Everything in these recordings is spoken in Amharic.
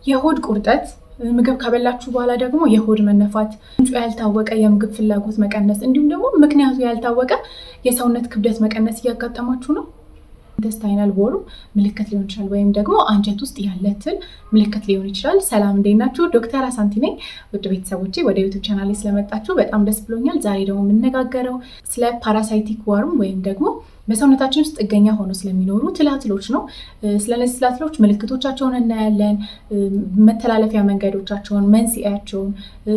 የሆድ ቁርጠት ምግብ ከበላችሁ በኋላ ደግሞ የሆድ መነፋት፣ ምንጩ ያልታወቀ የምግብ ፍላጎት መቀነስ እንዲሁም ደግሞ ምክንያቱ ያልታወቀ የሰውነት ክብደት መቀነስ እያጋጠማችሁ ነው። ኢንተስታይናል ቦርም ምልክት ሊሆን ይችላል፣ ወይም ደግሞ አንጀት ውስጥ ያለ ትል ምልክት ሊሆን ይችላል። ሰላም እንዴት ናችሁ? ዶክተር አሳንቲ ነኝ። ውድ ቤተሰቦቼ ወደ ዩቲዩብ ቻናሌ ስለመጣችሁ በጣም ደስ ብሎኛል። ዛሬ ደግሞ የምነጋገረው ስለ ፓራሳይቲክ ወርም ወይም ደግሞ በሰውነታችን ውስጥ ጥገኛ ሆኖ ስለሚኖሩ ትላትሎች ነው። ስለነዚህ ትላትሎች ምልክቶቻቸውን እናያለን፣ መተላለፊያ መንገዶቻቸውን፣ መንስኤያቸውን፣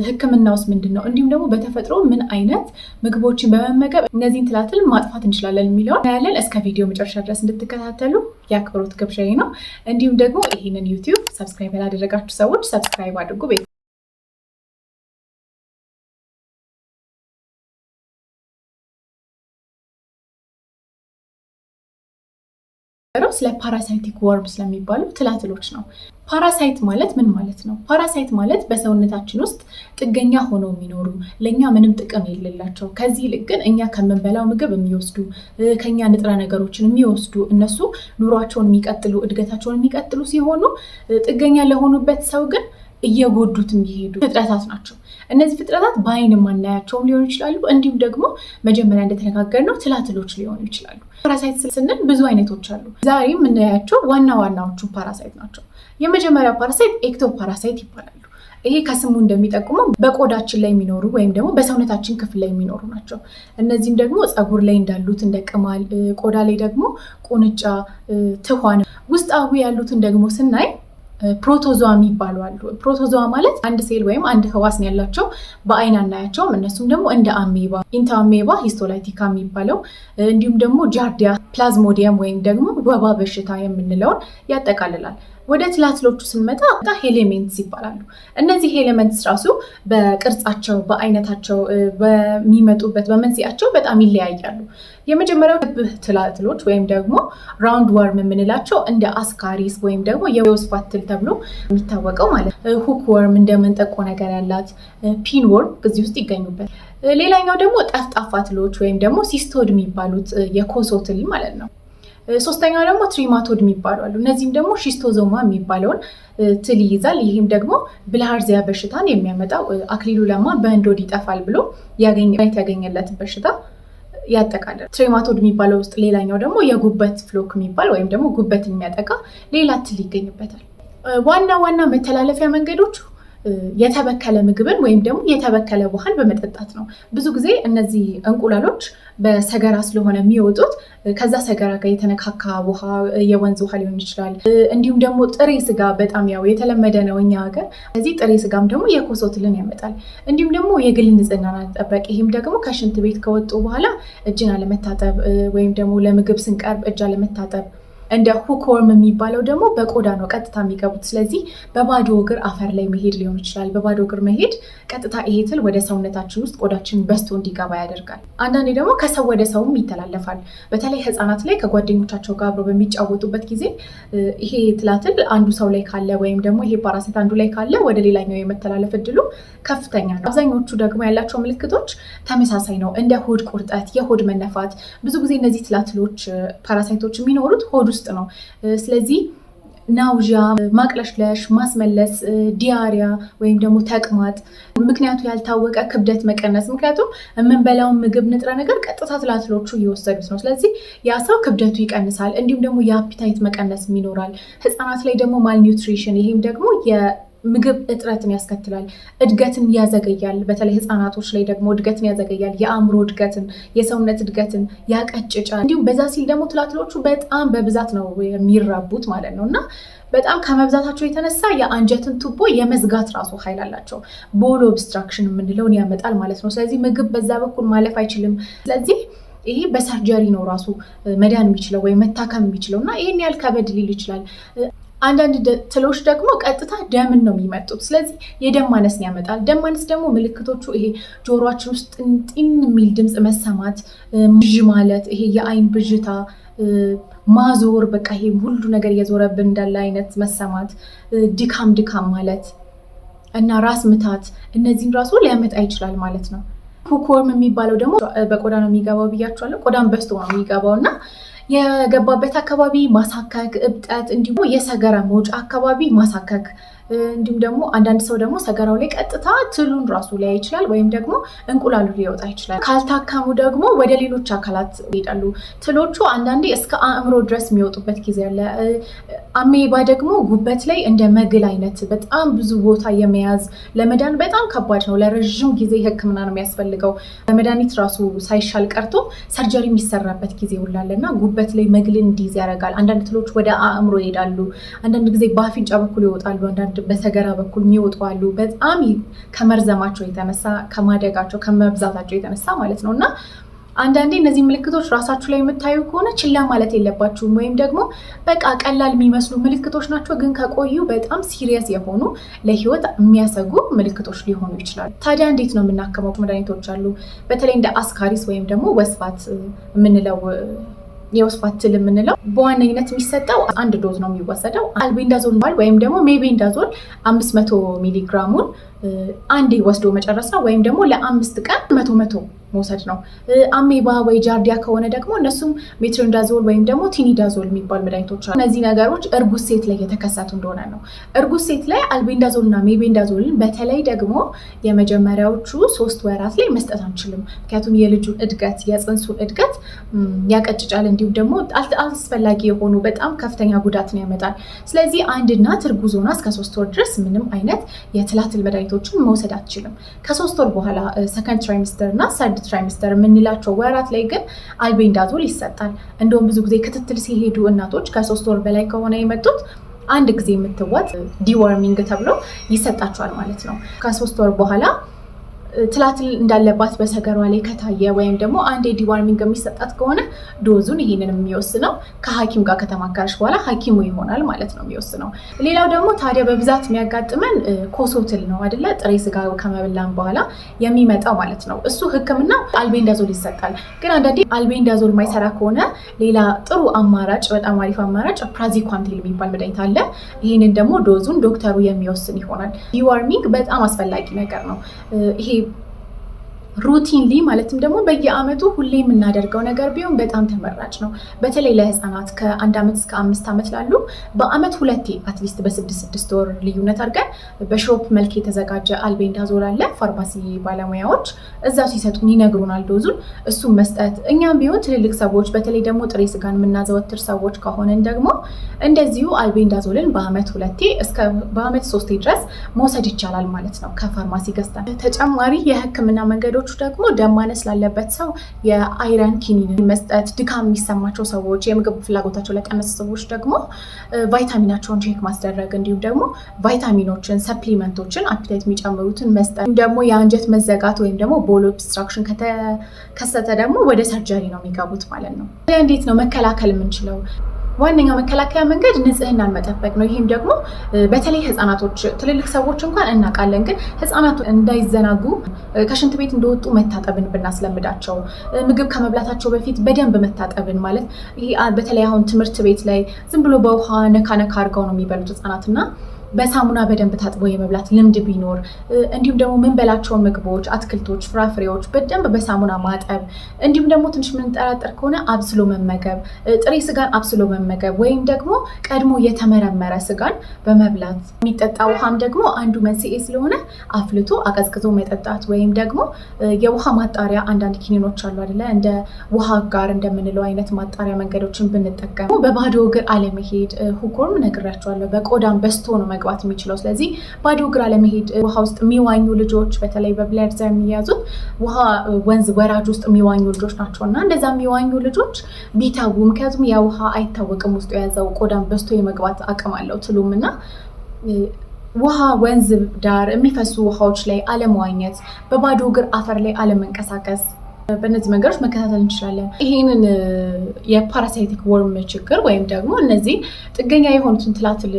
ሕክምና ውስጥ ምንድን ነው፣ እንዲሁም ደግሞ በተፈጥሮ ምን አይነት ምግቦችን በመመገብ እነዚህን ትላትል ማጥፋት እንችላለን የሚለውን እናያለን። እስከ ቪዲዮ መጨረሻ ድረስ እንድትከታተሉ የአክብሮት ግብዣዬ ነው። እንዲሁም ደግሞ ይህንን ዩቲዩብ ሰብስክራይብ ያላደረጋችሁ ሰዎች ሰብስክራይብ አድርጉ። ስለ ፓራሳይቲክ ወርም ስለሚባሉ ትላትሎች ነው። ፓራሳይት ማለት ምን ማለት ነው? ፓራሳይት ማለት በሰውነታችን ውስጥ ጥገኛ ሆነው የሚኖሩ ለእኛ ምንም ጥቅም የሌላቸው፣ ከዚህ ይልቅ ግን እኛ ከምንበላው ምግብ የሚወስዱ ከኛ ንጥረ ነገሮችን የሚወስዱ እነሱ ኑሯቸውን የሚቀጥሉ እድገታቸውን የሚቀጥሉ ሲሆኑ ጥገኛ ለሆኑበት ሰው ግን እየጎዱት የሚሄዱ ፍጥረታት ናቸው። እነዚህ ፍጥረታት በአይን ማናያቸውም ሊሆኑ ይችላሉ። እንዲሁም ደግሞ መጀመሪያ እንደተነጋገርነው ትላትሎች ሊሆኑ ይችላሉ። ፓራሳይት ስንል ብዙ አይነቶች አሉ። ዛሬ የምናያቸው ዋና ዋናዎቹ ፓራሳይት ናቸው። የመጀመሪያው ፓራሳይት ኤክቶ ፓራሳይት ይባላሉ። ይሄ ከስሙ እንደሚጠቁመው በቆዳችን ላይ የሚኖሩ ወይም ደግሞ በሰውነታችን ክፍል ላይ የሚኖሩ ናቸው። እነዚህም ደግሞ ፀጉር ላይ እንዳሉት እንደ ቅማል፣ ቆዳ ላይ ደግሞ ቁንጫ፣ ትኋን፣ ውስጣዊ ያሉትን ደግሞ ስናይ ፕሮቶዞዋ የሚባሉ አሉ። ፕሮቶዞዋ ማለት አንድ ሴል ወይም አንድ ህዋስ ነው ያላቸው፣ በአይን አናያቸውም። እነሱም ደግሞ እንደ አሜባ፣ ኢንተርአሜባ ሂስቶላይቲካ የሚባለው እንዲሁም ደግሞ ጃርዲያ፣ ፕላዝሞዲየም ወይም ደግሞ ወባ በሽታ የምንለውን ያጠቃልላል። ወደ ትላትሎቹ ስንመጣ ሄሌሜንትስ ይባላሉ። እነዚህ ሄሌሜንትስ ራሱ በቅርጻቸው፣ በአይነታቸው፣ በሚመጡበት በመንስኤያቸው በጣም ይለያያሉ። የመጀመሪያው ክብ ትላትሎች ወይም ደግሞ ራውንድ ወርም የምንላቸው እንደ አስካሪስ ወይም ደግሞ የወስፋት ትል ተብሎ የሚታወቀው ማለት ነው። ሁክ ወርም እንደ መንጠቆ ነገር ያላት፣ ፒን ወርም እዚህ ውስጥ ይገኙበት። ሌላኛው ደግሞ ጠፍጣፋ ትሎች ወይም ደግሞ ሲስቶድ የሚባሉት የኮሶ ትል ማለት ነው። ሶስተኛው ደግሞ ትሪማቶድ የሚባሉ አሉ። እነዚህም ደግሞ ሺስቶዞማ የሚባለውን ትል ይይዛል። ይህም ደግሞ ብልሃርዚያ በሽታን የሚያመጣው አክሊሉ ለማ በእንዶድ ይጠፋል ብሎ ያገኘለት በሽታ ያጠቃልላል። ትሪማቶድ የሚባለው ውስጥ ሌላኛው ደግሞ የጉበት ፍሎክ የሚባል ወይም ደግሞ ጉበትን የሚያጠቃ ሌላ ትል ይገኝበታል። ዋና መተላለፊያ መንገዶቹ የተበከለ ምግብን ወይም ደግሞ የተበከለ ውሃን በመጠጣት ነው። ብዙ ጊዜ እነዚህ እንቁላሎች በሰገራ ስለሆነ የሚወጡት ከዛ ሰገራ ጋር የተነካካ ውሃ፣ የወንዝ ውሃ ሊሆን ይችላል። እንዲሁም ደግሞ ጥሬ ስጋ በጣም ያው የተለመደ ነው እኛ ሀገር። እዚህ ጥሬ ስጋም ደግሞ የኮሶ ትልን ያመጣል። እንዲሁም ደግሞ የግል ንጽህናን አለመጠበቅ፣ ይህም ደግሞ ከሽንት ቤት ከወጡ በኋላ እጅን አለመታጠብ ወይም ደግሞ ለምግብ ስንቀርብ እጅ አለመታጠብ። እንደ ሁክወርም የሚባለው ደግሞ በቆዳ ነው ቀጥታ የሚገቡት። ስለዚህ በባዶ እግር አፈር ላይ መሄድ ሊሆን ይችላል። በባዶ እግር መሄድ ቀጥታ ይሄ ትል ወደ ሰውነታችን ውስጥ ቆዳችን በስቶ እንዲገባ ያደርጋል። አንዳንዴ ደግሞ ከሰው ወደ ሰውም ይተላለፋል። በተለይ ህፃናት ላይ ከጓደኞቻቸው ጋር አብረው በሚጫወቱበት ጊዜ ይሄ ትላትል አንዱ ሰው ላይ ካለ ወይም ደግሞ ይሄ ፓራሳይት አንዱ ላይ ካለ ወደ ሌላኛው የመተላለፍ እድሉ ከፍተኛ ነው። አብዛኞቹ ደግሞ ያላቸው ምልክቶች ተመሳሳይ ነው፣ እንደ ሆድ ቁርጠት፣ የሆድ መነፋት። ብዙ ጊዜ እነዚህ ትላትሎች ፓራሳይቶች የሚኖሩት ሆድ ውስጥ ነው። ስለዚህ ናውዣ፣ ማቅለሽለሽ፣ ማስመለስ፣ ዲያሪያ ወይም ደግሞ ተቅማጥ፣ ምክንያቱ ያልታወቀ ክብደት መቀነስ። ምክንያቱም የምንበላውን ምግብ ንጥረ ነገር ቀጥታ ትላትሎቹ እየወሰዱት ነው። ስለዚህ ያ ሰው ክብደቱ ይቀንሳል። እንዲሁም ደግሞ የአፒታይት መቀነስ ይኖራል። ህፃናት ላይ ደግሞ ማልኒውትሪሽን፣ ይህም ደግሞ ምግብ እጥረትን ያስከትላል። እድገትን ያዘገያል። በተለይ ህፃናቶች ላይ ደግሞ እድገትን ያዘገያል። የአእምሮ እድገትን፣ የሰውነት እድገትን ያቀጭጫል። እንዲሁም በዛ ሲል ደግሞ ትላትሎቹ በጣም በብዛት ነው የሚራቡት ማለት ነው እና በጣም ከመብዛታቸው የተነሳ የአንጀትን ቱቦ የመዝጋት ራሱ ኃይል አላቸው። ቦል ኦብስትራክሽን የምንለውን ያመጣል ማለት ነው። ስለዚህ ምግብ በዛ በኩል ማለፍ አይችልም። ስለዚህ ይሄ በሰርጀሪ ነው ራሱ መዳን የሚችለው ወይም መታከም የሚችለው እና ይህን ያህል ከበድ ሊል ይችላል። አንዳንድ ትሎች ደግሞ ቀጥታ ደምን ነው የሚመጡት። ስለዚህ የደም ማነስን ያመጣል። ደም ማነስ ደግሞ ምልክቶቹ ይሄ ጆሮአችን ውስጥ ጢን የሚል ድምፅ መሰማት፣ ብዥ ማለት፣ ይሄ የአይን ብዥታ፣ ማዞር፣ በቃ ይሄ ሁሉ ነገር እየዞረብን እንዳለ አይነት መሰማት፣ ድካም ማለት እና ራስ ምታት፣ እነዚህን ራሱ ሊያመጣ ይችላል ማለት ነው። ሁክወርም የሚባለው ደግሞ በቆዳ ነው የሚገባው ብያቸዋለሁ። ቆዳን በስቶ ነው የሚገባው እና የገባበት አካባቢ ማሳከክ፣ እብጠት፣ እንዲሁም የሰገራ መውጫ አካባቢ ማሳከክ እንዲሁም ደግሞ አንዳንድ ሰው ደግሞ ሰገራው ላይ ቀጥታ ትሉን ራሱ ሊያይ ይችላል፣ ወይም ደግሞ እንቁላሉ ሊወጣ ይችላል። ካልታከሙ ደግሞ ወደ ሌሎች አካላት ይሄዳሉ። ትሎቹ አንዳንዴ እስከ አእምሮ ድረስ የሚወጡበት ጊዜ አለ። አሜባ ደግሞ ጉበት ላይ እንደ መግል አይነት በጣም ብዙ ቦታ የመያዝ ለመዳን በጣም ከባድ ነው። ለረዥም ጊዜ ሕክምና ነው የሚያስፈልገው። በመድኃኒት ራሱ ሳይሻል ቀርቶ ሰርጀሪ የሚሰራበት ጊዜ ውላለ እና ጉበት ላይ መግልን እንዲይዝ ያደርጋል። አንዳንድ ትሎች ወደ አእምሮ ይሄዳሉ። አንዳንድ ጊዜ በአፍንጫ በኩል ይወጣሉ። አንዳንድ በሰገራ በኩል የሚወጡ አሉ። በጣም ከመርዘማቸው የተነሳ ከማደጋቸው ከመብዛታቸው የተነሳ ማለት ነው። እና አንዳንዴ እነዚህ ምልክቶች ራሳችሁ ላይ የምታዩ ከሆነ ችላ ማለት የለባችሁም። ወይም ደግሞ በቃ ቀላል የሚመስሉ ምልክቶች ናቸው፣ ግን ከቆዩ በጣም ሲሪየስ የሆኑ ለህይወት የሚያሰጉ ምልክቶች ሊሆኑ ይችላሉ። ታዲያ እንዴት ነው የምናከመው? መድኃኒቶች አሉ። በተለይ እንደ አስካሪስ ወይም ደግሞ ወስፋት የምንለው የወስፋት ትል የምንለው በዋነኝነት የሚሰጠው አንድ ዶዝ ነው የሚወሰደው። አልቤንዳዞል ወይም ደግሞ ሜቤንዳዞል 500 ሚሊግራሙን አንዴ ወስዶ መጨረስ ነው፣ ወይም ደግሞ ለ5 ቀን 100 መውሰድ ነው። አሜባ ወይ ጃርዲያ ከሆነ ደግሞ እነሱም ሜትሮንዳዞል ወይም ደግሞ ቲኒዳዞል የሚባሉ መድኃኒቶች አሉ። እነዚህ ነገሮች እርጉዝ ሴት ላይ የተከሰቱ እንደሆነ ነው። እርጉዝ ሴት ላይ አልቤንዳዞል እና ሜቤንዳዞልን በተለይ ደግሞ የመጀመሪያዎቹ 3 ወራት ላይ መስጠት አንችልም። ምክንያቱም የልጁ እድገት የፅንሱን እድገት ያቀጭጫል፣ እንዲሁም ደግሞ አስፈላጊ የሆኑ በጣም ከፍተኛ ጉዳትን ያመጣል። ስለዚህ አንድ እናት እርጉዝ ሆና እስከ 3 ወር ድረስ ምንም አይነት የትላትል መድኃኒቶችን መውሰድ አትችልም። ከ3 ወር በኋላ ሰከንድ ትራይሚስተር እና ሰርድ ትራይሚስተር የምንላቸው ወራት ላይ ግን አልቤንዳዞል ይሰጣል። እንደውም ብዙ ጊዜ ክትትል ሲሄዱ እናቶች ከ3 ወር በላይ ከሆነ የመጡት አንድ ጊዜ የምትዋጥ ዲዋርሚንግ ተብሎ ይሰጣቸዋል ማለት ነው። ከ3 ወር በኋላ ትላትል እንዳለባት በሰገሯ ላይ ከታየ ወይም ደግሞ አንድ ዲዋርሚንግ የሚሰጣት ከሆነ ዶዙን ይሄንን የሚወስነው ከሐኪም ጋር ከተማከረች በኋላ ሐኪሙ ይሆናል ማለት ነው የሚወስነው። ሌላው ደግሞ ታዲያ በብዛት የሚያጋጥመን ኮሶትል ነው አይደለ? ጥሬ ስጋ ከመብላን በኋላ የሚመጣው ማለት ነው። እሱ ሕክምና አልቤንዳዞል ይሰጣል። ግን አንዳንዴ አልቤንዳዞል ማይሰራ ከሆነ ሌላ ጥሩ አማራጭ፣ በጣም አሪፍ አማራጭ ፕራዚኳንቴል የሚባል መድኃኒት አለ። ይህንን ደግሞ ዶዙን ዶክተሩ የሚወስን ይሆናል። ዲዋርሚንግ በጣም አስፈላጊ ነገር ነው። ይሄ ሩቲንሊ ማለትም ደግሞ በየአመቱ ሁሌ የምናደርገው ነገር ቢሆን በጣም ተመራጭ ነው። በተለይ ለህፃናት ከ1 ዓመት እስከ 5 ዓመት ላሉ በአመት 2 አትሊስት በ6 ወር ልዩነት አድርገን በሾፕ መልክ የተዘጋጀ አልቤንዳዞል አለ። ፋርማሲ ባለሙያዎች እዛው ሲሰጡን ይነግሩናል ዶዙን፣ እሱም መስጠት። እኛም ቢሆን ትልልቅ ሰዎች በተለይ ደግሞ ጥሬ ስጋን የምናዘወትር ሰዎች ከሆነን ደግሞ እንደዚሁ አልቤንዳዞልን በአመት 2 እስከ በአመት 3 ድረስ መውሰድ ይቻላል ማለት ነው ከፋርማሲ ገዝተን። ተጨማሪ የህክምና መንገዶች ደግሞ ደም ማነስ ላለበት ሰው የአይረን ኪኒን መስጠት፣ ድካም የሚሰማቸው ሰዎች፣ የምግብ ፍላጎታቸው ለቀነሰ ሰዎች ደግሞ ቫይታሚናቸውን ቼክ ማስደረግ፣ እንዲሁም ደግሞ ቫይታሚኖችን፣ ሰፕሊመንቶችን አፒታይት የሚጨምሩትን መስጠት። ደግሞ የአንጀት መዘጋት ወይም ደግሞ ቦል ኦብስትራክሽን ከተከሰተ ደግሞ ወደ ሰርጀሪ ነው የሚገቡት ማለት ነው። እንዴት ነው መከላከል የምንችለው? ዋነኛው መከላከያ መንገድ ንጽህናን መጠበቅ ነው። ይህም ደግሞ በተለይ ህፃናቶች፣ ትልልቅ ሰዎች እንኳን እናውቃለን፣ ግን ህፃናቱ እንዳይዘናጉ ከሽንት ቤት እንደወጡ መታጠብን ብናስለምዳቸው፣ ምግብ ከመብላታቸው በፊት በደንብ መታጠብን ማለት ይሄ በተለይ አሁን ትምህርት ቤት ላይ ዝም ብሎ በውሃ ነካ አድርገው ነው የሚበሉት ህፃናትና በሳሙና በደንብ ታጥቦ የመብላት ልምድ ቢኖር፣ እንዲሁም ደግሞ ምንበላቸውን ምግቦች፣ አትክልቶች፣ ፍራፍሬዎች በደንብ በሳሙና ማጠብ፣ እንዲሁም ደግሞ ትንሽ ምንጠራጠር ከሆነ አብስሎ መመገብ፣ ጥሬ ስጋን አብስሎ መመገብ ወይም ደግሞ ቀድሞ የተመረመረ ስጋን በመብላት። የሚጠጣ ውሃም ደግሞ አንዱ መንስኤ ስለሆነ አፍልቶ አቀዝቅዞ መጠጣት ወይም ደግሞ የውሃ ማጣሪያ አንዳንድ ኪኒኖች አሉ አይደለ? እንደ ውሃ ጋር እንደምንለው አይነት ማጣሪያ መንገዶችን ብንጠቀም። በባዶ እግር አለመሄድ፣ ሁኮርም ነግራቸዋለሁ፣ በቆዳም በስቶ ነው መግባት የሚችለው። ስለዚህ ባዶ እግር አለመሄድ። ውሃ ውስጥ የሚዋኙ ልጆች በተለይ በብለድ የሚያዙት ውሃ ወንዝ ወራጅ ውስጥ የሚዋኙ ልጆች ናቸው እና እንደዛ የሚዋኙ ልጆች ቢታው፣ ምክንያቱም ያ ውሃ አይታወቅም ውስጡ የያዘው ቆዳም በስቶ የመግባት አቅም አለው ትሉም እና ውሃ ወንዝ ዳር የሚፈሱ ውሃዎች ላይ አለመዋኘት፣ በባዶ እግር አፈር ላይ አለመንቀሳቀስ፣ በእነዚህ መንገዶች መከታተል እንችላለን። ይህንን የፓራሳይቲክ ወርም ችግር ወይም ደግሞ እነዚህ ጥገኛ የሆኑትን ትላትል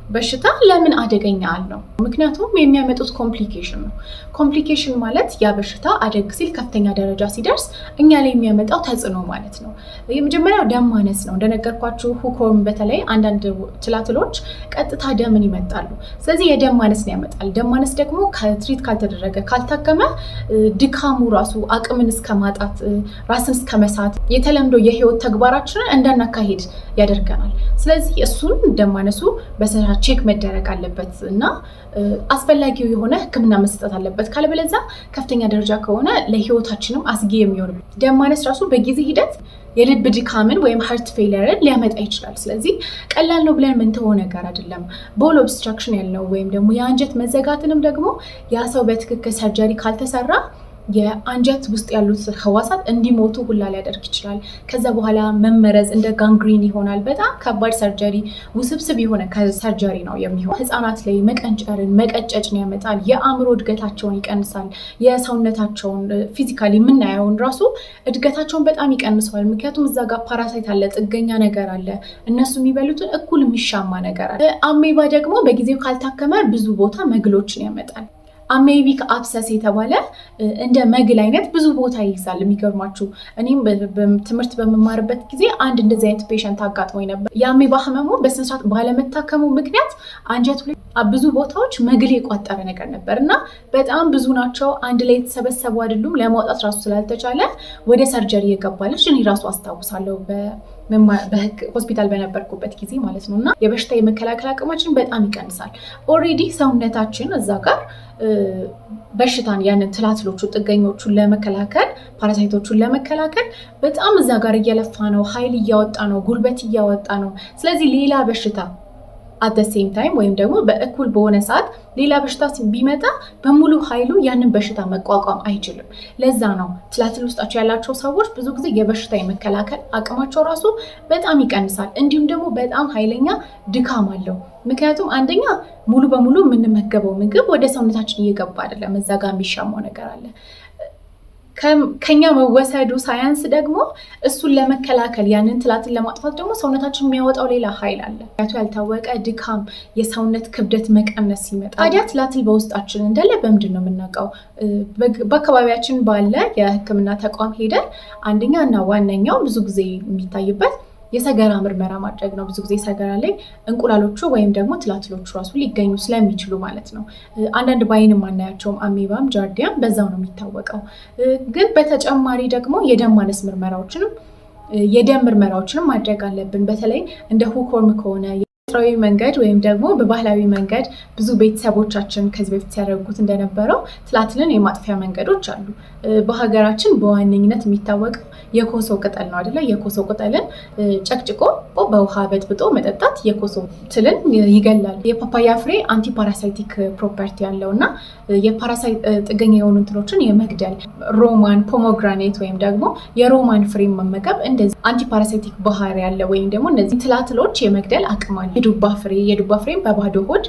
በሽታ ለምን አደገኛ አለው? ምክንያቱም የሚያመጡት ኮምፕሊኬሽን ነው። ኮምፕሊኬሽን ማለት ያ በሽታ አደግ ሲል ከፍተኛ ደረጃ ሲደርስ እኛ ላይ የሚያመጣው ተጽዕኖ ማለት ነው። የመጀመሪያው ደም ማነስ ነው። እንደነገርኳችሁ ሁኮርም በተለይ አንዳንድ ትላትሎች ቀጥታ ደምን ይመጣሉ። ስለዚህ የደም ማነስን ያመጣል። ደም ማነስ ደግሞ ከትሪት ካልተደረገ ካልታከመ ድካሙ ራሱ አቅምን እስከ ማጣት፣ ራስን እስከ መሳት፣ የተለምዶ የህይወት ተግባራችንን እንዳናካሄድ ያደርገናል። ስለዚህ እሱን ደም ማነሱ በስራ ቼክ መደረግ አለበት እና አስፈላጊው የሆነ ሕክምና መስጠት አለበት። ካለበለዚያ ከፍተኛ ደረጃ ከሆነ ለህይወታችንም አስጊ የሚሆን ደም ማነስ ራሱ በጊዜ ሂደት የልብ ድካምን ወይም ሃርት ፌለርን ሊያመጣ ይችላል። ስለዚህ ቀላል ነው ብለን ምንተወው ነገር አይደለም። ቦል ኦብስትራክሽን ያልነው ወይም ደግሞ የአንጀት መዘጋትንም ደግሞ ያ ሰው በትክክል ሰርጀሪ ካልተሰራ የአንጀት ውስጥ ያሉት ህዋሳት እንዲሞቱ ሁላ ሊያደርግ ይችላል። ከዛ በኋላ መመረዝ እንደ ጋንግሪን ይሆናል። በጣም ከባድ ሰርጀሪ፣ ውስብስብ የሆነ ሰርጀሪ ነው የሚሆን። ህፃናት ላይ መቀንጨርን፣ መቀጨጭን ያመጣል። የአእምሮ እድገታቸውን ይቀንሳል። የሰውነታቸውን ፊዚካሊ የምናየውን ራሱ እድገታቸውን በጣም ይቀንሰዋል። ምክንያቱም እዛ ጋር ፓራሳይት አለ፣ ጥገኛ ነገር አለ፣ እነሱ የሚበሉትን እኩል የሚሻማ ነገር አለ። አሜባ ደግሞ በጊዜው ካልታከመ ብዙ ቦታ መግሎችን ያመጣል። አሜቢክ አብሰስ የተባለ እንደ መግል አይነት ብዙ ቦታ ይይዛል። የሚገርማችሁ እኔም ትምህርት በመማርበት ጊዜ አንድ እንደዚህ አይነት ፔሸንት አጋጥሞኝ ነበር። የአሜባ ህመሙ በስነስርዓት ባለመታከሙ ምክንያት አንጀቱ ላይ ብዙ ቦታዎች መግል የቋጠረ ነገር ነበር እና በጣም ብዙ ናቸው። አንድ ላይ የተሰበሰቡ አይደሉም። ለማውጣት ራሱ ስላልተቻለ ወደ ሰርጀሪ የገባለች እኔ ራሱ አስታውሳለሁ በህግ ሆስፒታል በነበርኩበት ጊዜ ማለት ነው። እና የበሽታ የመከላከል አቅማችን በጣም ይቀንሳል። ኦልሬዲ ሰውነታችን እዛ ጋር በሽታን ያንን ትላትሎቹ ጥገኞቹን ለመከላከል ፓራሳይቶቹን ለመከላከል በጣም እዛ ጋር እየለፋ ነው፣ ኃይል እያወጣ ነው፣ ጉልበት እያወጣ ነው። ስለዚህ ሌላ በሽታ አት ዘ ሴም ታይም ወይም ደግሞ በእኩል በሆነ ሰዓት ሌላ በሽታ ቢመጣ በሙሉ ኃይሉ ያንን በሽታ መቋቋም አይችልም። ለዛ ነው ትላትል ውስጣቸው ያላቸው ሰዎች ብዙ ጊዜ የበሽታ የመከላከል አቅማቸው ራሱ በጣም ይቀንሳል። እንዲሁም ደግሞ በጣም ኃይለኛ ድካም አለው። ምክንያቱም አንደኛ ሙሉ በሙሉ የምንመገበው ምግብ ወደ ሰውነታችን እየገባ አይደለም። እዛ ጋር የሚሻማው ነገር አለ። ከኛ መወሰዱ ሳያንስ ደግሞ እሱን ለመከላከል ያንን ትላትን ለማጥፋት ደግሞ ሰውነታችን የሚያወጣው ሌላ ኃይል አለ። ያልታወቀ ድካም፣ የሰውነት ክብደት መቀነስ ሲመጣ ታዲያ ትላትል በውስጣችን እንዳለ በምንድን ነው የምናውቀው? በአካባቢያችን ባለ የሕክምና ተቋም ሄደን አንደኛ እና ዋነኛው ብዙ ጊዜ የሚታይበት የሰገራ ምርመራ ማድረግ ነው። ብዙ ጊዜ ሰገራ ላይ እንቁላሎቹ ወይም ደግሞ ትላትሎቹ ራሱ ሊገኙ ስለሚችሉ ማለት ነው። አንዳንድ በአይን ማናያቸውም አሜባም ጃርዲያም በዛው ነው የሚታወቀው። ግን በተጨማሪ ደግሞ የደም ማነስ ምርመራዎችንም የደም ምርመራዎችንም ማድረግ አለብን። በተለይ እንደ ሁኮርም ከሆነ በተፈጥሯዊ መንገድ ወይም ደግሞ በባህላዊ መንገድ ብዙ ቤተሰቦቻችን ከዚህ በፊት ሲያደርጉት እንደነበረው ትላትልን የማጥፊያ መንገዶች አሉ። በሀገራችን በዋነኝነት የሚታወቀው የኮሶ ቅጠል ነው አይደለ? የኮሶ ቅጠልን ጨቅጭቆ በውሃ በጥብጦ መጠጣት የኮሶ ትልን ይገላል። የፓፓያ ፍሬ አንቲፓራሳይቲክ ፕሮፐርቲ ያለው እና የፓራሳይት ጥገኛ የሆኑ እንትኖችን የመግደል ሮማን፣ ፖሞግራኔት ወይም ደግሞ የሮማን ፍሬ መመገብ እንደዚህ አንቲፓራሳይቲክ ባህሪ ያለ ወይም ደግሞ እነዚህ ትላትሎች የመግደል አቅም አለ። የዱባ ፍሬም በባዶ ሆድ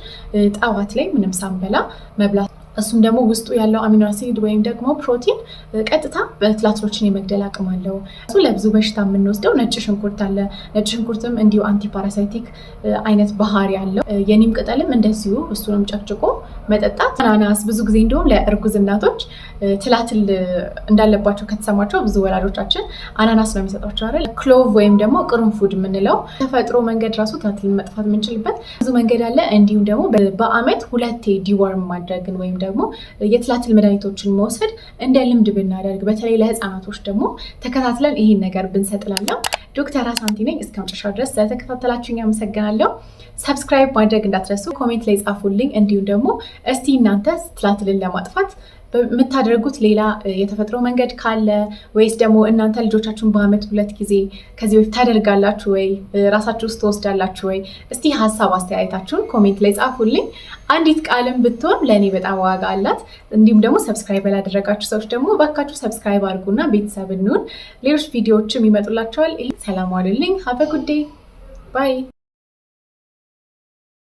ጠዋት ላይ ምንም ሳንበላ መብላት፣ እሱም ደግሞ ውስጡ ያለው አሚኖ አሲድ ወይም ደግሞ ፕሮቲን ቀጥታ ትላትሎችን የመግደል አቅም አለው። እሱ ለብዙ በሽታ የምንወስደው ነጭ ሽንኩርት አለ። ነጭ ሽንኩርትም እንዲሁ አንቲፓራሳይቲክ አይነት ባህሪ ያለው። የኒም ቅጠልም እንደዚሁ እሱንም ጨቅጭቆ መጠጣት። አናናስ ብዙ ጊዜ እንዲሁም ለእርጉዝ እናቶች ትላትል እንዳለባቸው ከተሰማቸው ብዙ ወላጆቻችን አናናስ ነው የሚሰጧቸው አይደል? ክሎቭ ወይም ደግሞ ቅርንፉድ የምንለው ተፈጥሮ መንገድ ራሱ ትላትልን መጥፋት የምንችልበት ብዙ መንገድ አለ። እንዲሁም ደግሞ በአመት 2 ዲዋርም ማድረግን ወይም ደግሞ የትላትል መድኃኒቶችን መውሰድ እንደ ልምድ ብናደርግ፣ በተለይ ለህፃናቶች ደግሞ ተከታትለን ይህን ነገር ብንሰጥላለሁ። ዶክተር አሳንቲ ነኝ። እስከ መጨረሻው ድረስ ስለተከታተላችሁኝ አመሰግናለሁ። ሰብስክራይብ ማድረግ እንዳትረሱ፣ ኮሜንት ላይ ጻፉልኝ። እንዲሁም ደግሞ እስቲ እናንተ ትላትልን ለማጥፋት የምታደርጉት ሌላ የተፈጥሮ መንገድ ካለ ወይስ ደግሞ እናንተ ልጆቻችሁን በአመት 2 ጊዜ ከዚህ በፊት ታደርጋላችሁ ወይ? ራሳችሁ ውስጥ ትወስዳላችሁ ወይ? እስቲ ሀሳብ አስተያየታችሁን ኮሜንት ላይ ጻፉልኝ። አንዲት ቃልም ብትሆን ለእኔ በጣም ዋጋ አላት። እንዲሁም ደግሞ ሰብስክራይብ ያላደረጋችሁ ሰዎች ደግሞ ባካችሁ ሰብስክራይብ አድርጉና ቤተሰብ እንሁን። ሌሎች ቪዲዮዎችም ይመጡላችኋል። ሰላም ዋሉልኝ። ሀቭ ኤ ጉድ ዴይ ባይ